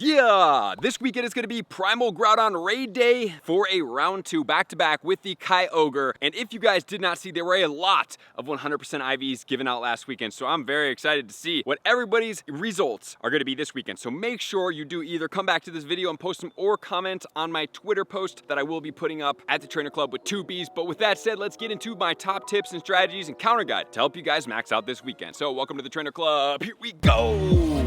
Yeah! This weekend is going to be Primal Groudon Raid Day for a round 2 back-to-back with the Kyogre. And if you guys did not see, there were a lot of 100% IVs given out last weekend. So I'm very excited to see what everybody's results are going to be this weekend. So make sure you do either come back to this video and post them or comment on my Twitter post that I will be putting up at the Trainer Club with 2 Bs. But with that said, let's get into my top tips and strategies and counter guide to help you guys max out this weekend. So welcome to the Trainer Club. Here we go!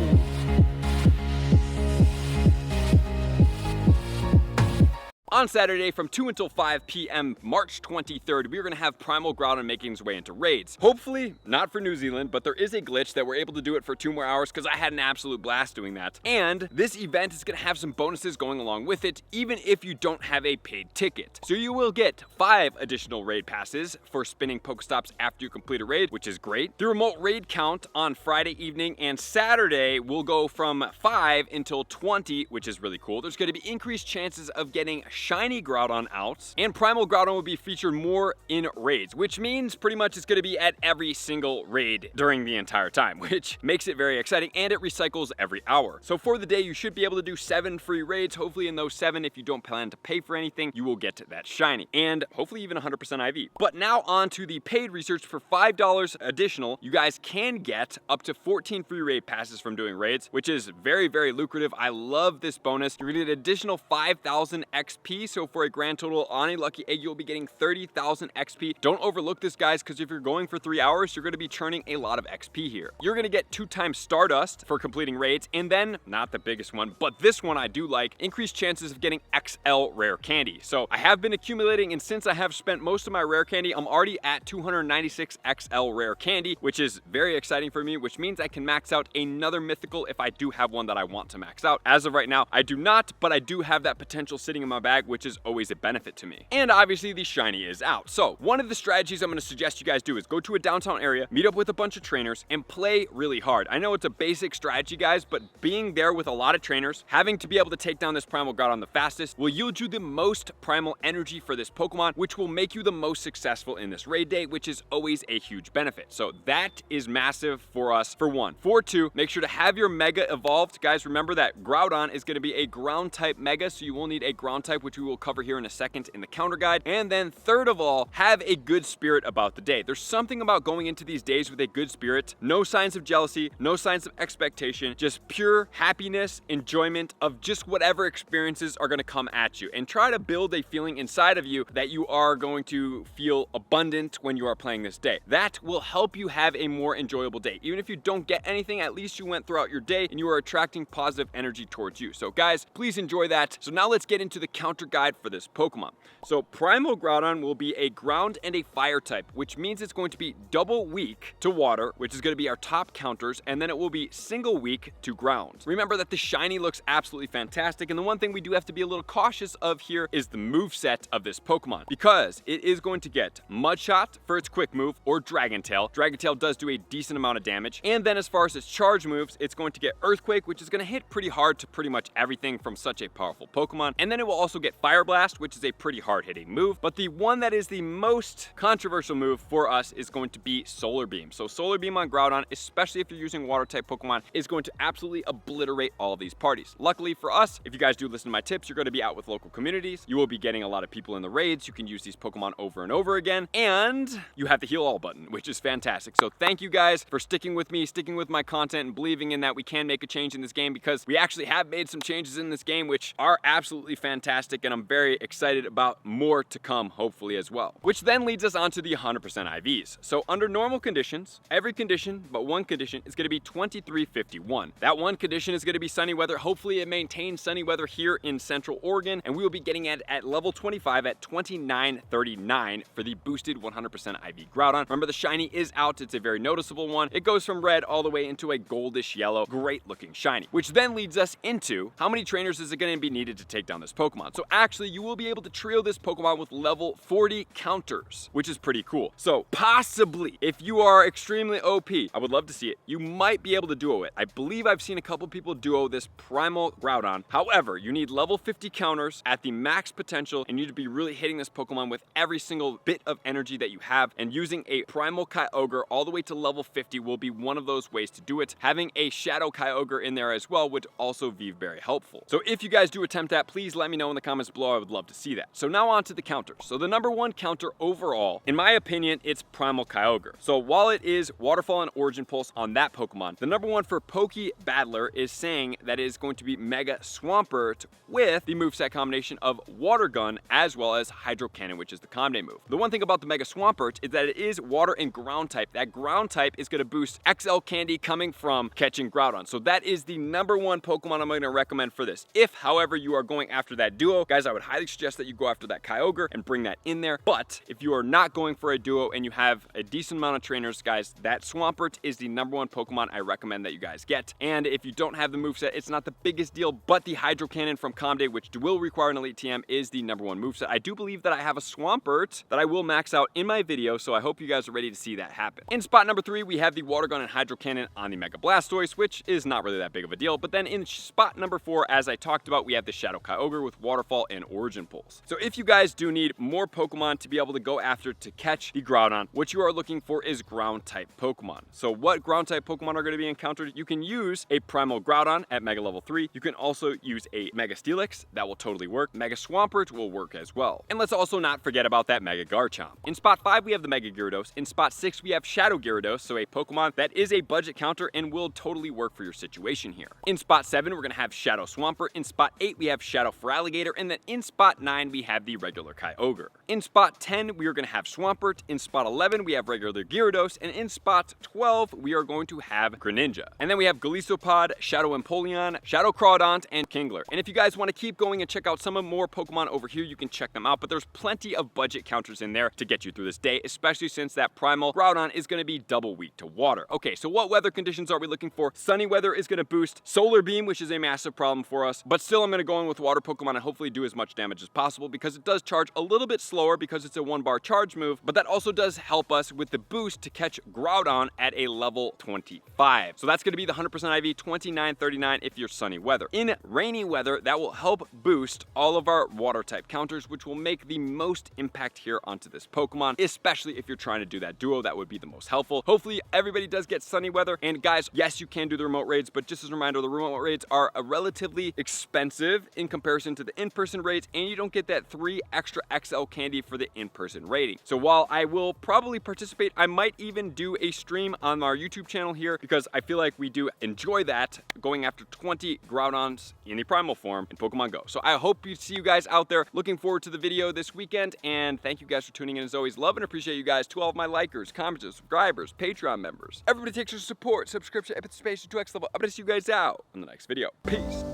On Saturday from 2 until 5 p.m. March 23rd, we are going to have Primal Groudon making his way into raids. Hopefully, not for New Zealand, but there is a glitch that we're able to do it for 2 more hours because I had an absolute blast doing that. And this event is going to have some bonuses going along with it, even if you don't have a paid ticket. So you will get 5 additional raid passes for spinning Pokestops after you complete a raid, which is great. The remote raid count on Friday evening and Saturday will go from 5 until 20, which is really cool. There's going to be increased chances of getting shiny Groudon out, and Primal Groudon will be featured more in raids, which means pretty much it's going to be at every single raid during the entire time, which makes it very exciting, and it recycles every hour. So for the day, you should be able to do 7 free raids. Hopefully in those 7, if you don't plan to pay for anything, you will get that shiny, and hopefully even 100% IV. But now on to the paid research. For $5 additional, you guys can get up to 14 free raid passes from doing raids, which is very, very lucrative. I love this bonus. You're going to get an additional 5,000 XP. So for a grand total on a lucky egg, you'll be getting 30,000 XP. Don't overlook this, guys, because if you're going for 3 hours, you're going to be churning a lot of XP here. You're going to get 2 times Stardust for completing raids, and then, not the biggest one, but this one I do like, increased chances of getting XL rare candy. So I have been accumulating, and since I have spent most of my rare candy, I'm already at 296 XL rare candy, which is very exciting for me, which means I can max out another mythical if I do have one that I want to max out. As of right now, I do not, but I do have that potential sitting in my bag, which is always a benefit to me. And obviously the shiny is out. So one of the strategies I'm going to suggest you guys do is go to a downtown area, meet up with a bunch of trainers, and play really hard. I know it's a basic strategy, guys, but being there with a lot of trainers, having to be able to take down this Primal Groudon the fastest will yield you the most primal energy for this Pokemon, which will make you the most successful in this raid day, which is always a huge benefit. So that is massive for us, for 1. For 2, make sure to have your Mega evolved. Guys, remember that Groudon is going to be a ground type Mega, so you will need a ground type, which we will cover here in a second in the counter guide. And then third of all, have a good spirit about the day. There's something about going into these days with a good spirit. No signs of jealousy, no signs of expectation, just pure happiness, enjoyment of just whatever experiences are going to come at you. And try to build a feeling inside of you that you are going to feel abundant when you are playing this day. That will help you have a more enjoyable day. Even if you don't get anything, at least you went throughout your day and you are attracting positive energy towards you. So guys, please enjoy that. So now let's get into the counter guide for this Pokemon. So Primal Groudon will be a ground and a fire type, which means it's going to be double weak to water, which is going to be our top counters, and then it will be single weak to ground. Remember that the shiny looks absolutely fantastic, and the one thing we do have to be a little cautious of here is the move set of this Pokemon, because it is going to get Mud Shot for its quick move, or Dragon Tail. Dragon Tail does do a decent amount of damage, and then as far as its charge moves, it's going to get Earthquake, which is going to hit pretty hard to pretty much everything from such a powerful Pokemon, and then it will also get Fire Blast, which is a pretty hard hitting move, but the one that is the most controversial move for us is going to be Solar Beam. So Solar Beam on Groudon, especially if you're using water type Pokemon, is going to absolutely obliterate all of these parties. Luckily for us, if you guys do listen to my tips, you're going to be out with local communities. You will be getting a lot of people in the raids. You can use these Pokemon over and over again, and you have the heal all button, which is fantastic. So thank you guys for sticking with me, sticking with my content, and believing in that we can make a change in this game, because we actually have made some changes in this game which are absolutely fantastic, and I'm very excited about more to come, hopefully, as well. Which then leads us on to the 100% IVs. So under normal conditions, every condition but one condition is going to be 2351. That one condition is going to be sunny weather. Hopefully it maintains sunny weather here in Central Oregon, and we will be getting it at level 25 at 2939 for the boosted 100% IV Groudon. Remember, the shiny is out. It's a very noticeable one. It goes from red all the way into a goldish yellow, great looking shiny, which then leads us into how many trainers is it going to be needed to take down this Pokemon. So actually, you will be able to trio this Pokemon with level 40 counters, which is pretty cool. So possibly, if you are extremely OP, I would love to see it, you might be able to duo it. I believe I've seen a couple people duo this Primal Groudon. However, you need level 50 counters at the max potential, and you need to be really hitting this Pokemon with every single bit of energy that you have, and using a Primal Kyogre all the way to level 50 will be one of those ways to do it. Having a Shadow Kyogre in there as well would also be very helpful. So if you guys do attempt that, please let me know in the comments below. I would love to see that. So now on to the counters. So the number one counter overall, in my opinion, it's Primal Kyogre. So while it is Waterfall and Origin Pulse on that Pokemon, the number one for Pokebattler is saying that it is going to be Mega Swampert with the moveset combination of Water Gun as well as Hydro Cannon, which is the Comday move. The one thing about the Mega Swampert is that it is water and ground type. That ground type is going to boost XL Candy coming from catching Groudon. So that is the number one Pokemon I'm going to recommend for this. If, however, you are going after that duo, guys, I would highly suggest that you go after that Kyogre and bring that in there. But if you are not going for a duo and you have a decent amount of trainers, guys, that Swampert is the number one Pokemon I recommend that you guys get. And if you don't have the moveset, it's not the biggest deal, but the Hydro Cannon from Comday, which will require an Elite TM, is the number one moveset. I do believe that I have a Swampert that I will max out in my video, so I hope you guys are ready to see that happen. In spot number 3, we have the Water Gun and Hydro Cannon on the Mega Blastoise, which is not really that big of a deal. But then in spot number 4, as I talked about, we have the Shadow Kyogre with Waterfall and Origin Pulse. So if you guys do need more Pokemon to be able to go after to catch the Groudon, what you are looking for is ground type Pokemon. So what ground type Pokemon are going to be encountered? You can use a Primal Groudon at Mega level 3. You can also use a Mega Steelix. That will totally work. Mega Swampert will work as well. And let's also not forget about that Mega Garchomp. In spot 5, we have the Mega Gyarados. In spot 6, we have Shadow Gyarados, so a Pokemon that is a budget counter and will totally work for your situation here. In spot 7, we're going to have Shadow Swampert. In spot 8, we have Shadow Feraligatr. And then in spot 9, we have the regular Kyogre. In spot 10, we are going to have Swampert. In spot 11, we have regular Gyarados. And in spot 12, we are going to have Greninja. And then we have Golisopod, Shadow Empoleon, Shadow Crawdont, and Kingler. And if you guys want to keep going and check out some of more Pokemon over here, you can check them out. But there's plenty of budget counters in there to get you through this day, especially since that Primal Groudon is going to be double weak to water. Okay, so what weather conditions are we looking for? Sunny weather is going to boost Solar Beam, which is a massive problem for us. But still, I'm going to go in with water Pokemon and hopefully do as much damage as possible because it does charge a little bit slower because it's a 1-bar charge move. But that also does help us with the boost to catch Groudon at a level 25. So that's going to be the 100% IV 2939 if you're sunny weather. In rainy weather, that will help boost all of our water type counters, which will make the most impact here onto this Pokemon, especially if you're trying to do that duo. That would be the most helpful. Hopefully everybody does get sunny weather. And guys, yes, you can do the remote raids, but just as a reminder, the remote raids are relatively expensive in comparison to the in-person raids, and you don't get that 3 extra XL candy for the in-person raiding. So while I will probably participate, I might even do a stream on our YouTube channel here because I feel like we do enjoy that, going after 20 Groudons in the primal form in Pokemon Go. So I hope to see you guys out there. Looking forward to the video this weekend, and thank you guys for tuning in as always. Love and appreciate you guys, to all of my likers, commenters, subscribers, Patreon members. Everybody takes your support, subscription, participation to X level. I'm gonna see you guys out in the next video. Peace.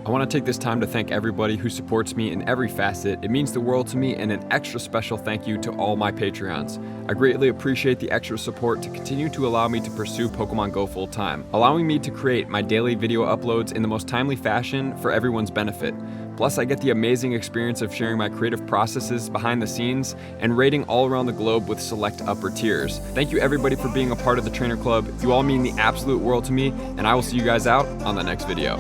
I want to take this time to thank everybody who supports me in every facet. It means the world to me, and an extra special thank you to all my Patreons. I greatly appreciate the extra support to continue to allow me to pursue Pokemon Go full time, allowing me to create my daily video uploads in the most timely fashion for everyone's benefit. Plus, I get the amazing experience of sharing my creative processes behind the scenes and raiding all around the globe with select upper tiers. Thank you everybody for being a part of the Trainer Club. You all mean the absolute world to me, and I will see you guys out on the next video.